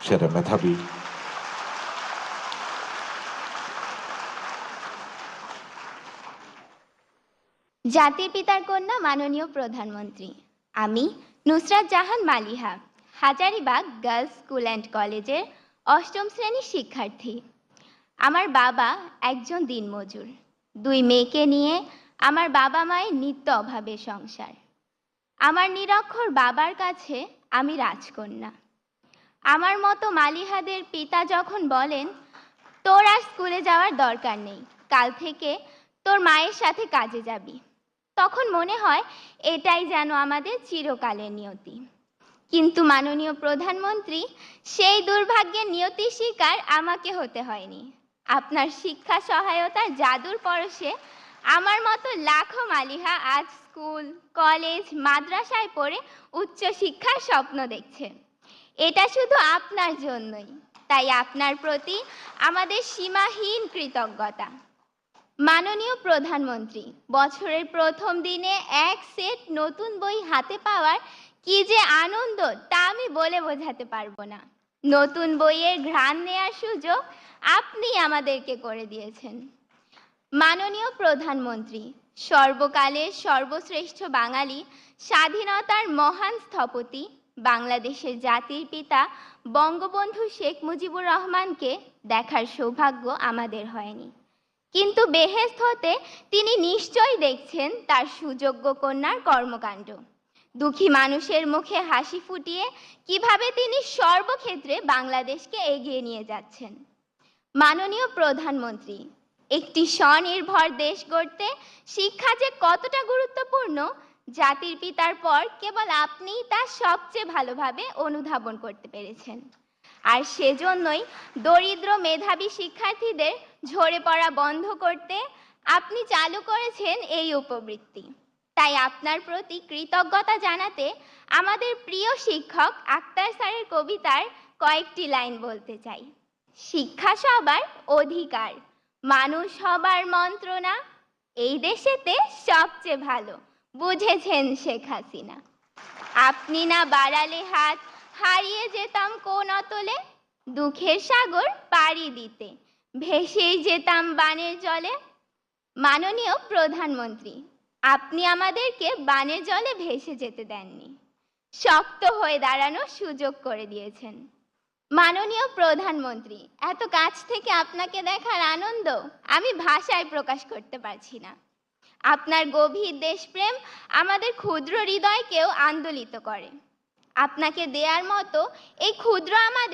সেরা মেধাবী। জাতির পিতার কন্যা মাননীয় প্রধানমন্ত্রী, আমি Nusrat Jahan Maliha, Hazaribagh girls school and কলেজের অষ্টম শ্রেণীর শিক্ষার্থী। আমার বাবা একজন দিনমজুর, 2 মেয়েকে নিয়ে আমার বাবা মায়ের নিত্য অভাবের সংসার। আমার নিরক্ষর বাবার কাছে আমি রাজকন্যা। আমার মতো মালিহাদের পিতা যখন বলেন, তোর আর স্কুলে যাওয়ার দরকার নেই, কাল থেকে তোর মায়ের সাথে কাজে যাবি, তখন মনে হয় এটাই যেন আমাদের চিরকালের নিয়তি। কিন্তু মাননীয় প্রধানমন্ত্রী, সেই দুর্ভাগ্যের নিয়তির শিকার আমাকে হতে হয়নি। আপনার শিক্ষা সহায়তার জাদুর পরশে আমার মতো লাখো মালিহা আজ স্কুল, কলেজ, মাদ্রাসায় পড়ে উচ্চ শিক্ষার স্বপ্ন দেখছে। এটা শুধু আপনার জন্যই, তাই আপনার প্রতি আমাদের সীমাহীন কৃতজ্ঞতা। মাননীয় প্রধানমন্ত্রী, বছরের প্রথম দিনে এক সেট নতুন বই হাতে পাওয়ার কি যে আনন্দ তা আমি বলে বোঝাতে পারবো না। নতুন বইয়ের ঘ্রাণ নেয়ার সুযোগ আপনি আমাদেরকে করে দিয়েছেন। মাননীয় প্রধানমন্ত্রী, সর্বকালের সর্বশ্রেষ্ঠ বাঙালি, স্বাধীনতার মহান স্থপতি, বাংলাদেশের জাতির পিতা বঙ্গবন্ধু শেখ মুজিবুর রহমানকে দেখার সৌভাগ্য আমাদের হয়নি, কিন্তু বেহেশত হতে তিনি নিশ্চয়ই দেখছেন তার সুযোগ্য কন্যার কর্মকাণ্ড। দুঃখী মানুষের মুখে হাসি ফুটিয়ে কিভাবে তিনি সর্বক্ষেত্রে বাংলাদেশকে এগিয়ে নিয়ে যাচ্ছেন। মাননীয় প্রধানমন্ত্রী, একটি স্বনির্ভর দেশ গড়তে শিক্ষা যে কতটা গুরুত্বপূর্ণ, জাতির পিতার পর কেবল আপনিই তা সবচেয়ে ভালোভাবে অনুধাবন করতে পেরেছেন। আর সেজন্যই দরিদ্র মেধাবী শিক্ষার্থীদের ঝরে পড়া বন্ধ করতে আপনি চালু করেছেন এই উপবৃত্তি। তাই আপনার প্রতি কৃতজ্ঞতা জানাতে আমাদের প্রিয় শিক্ষক আক্তার স্যারের কবিতার কয়েকটি লাইন বলতে চাই। শিক্ষা সবার অধিকার, মানুষ হবার মন্ত্রণা, এই দেশেতে সবচেয়ে ভালো বুঝেছেন শেখ হাসিনা। আপনি না বাড়ালে হাত, হারিয়ে যেতাম কোন অতলে, দুঃখের সাগর পাড়ি দিতে ভেসেই যেতাম বানের জলে। মাননীয় প্রধানমন্ত্রী, আপনি আমাদেরকে বানের জলে ভেসে যেতে দেননি, শক্ত হয়ে দাঁড়ানোর সুযোগ করে দিয়েছেন। মাননীয় প্রধানমন্ত্রী, এত কাছ থেকে আপনাকে দেখার আনন্দ আমি ভাষায় প্রকাশ করতে পারছি না। আপনার গভীর দেশপ্রেম আমাদের ক্ষুদ্র হৃদয়কেও আন্দোলিত করে। আপনাকে দেওয়ার মতো এই ক্ষুদ্র আমাদের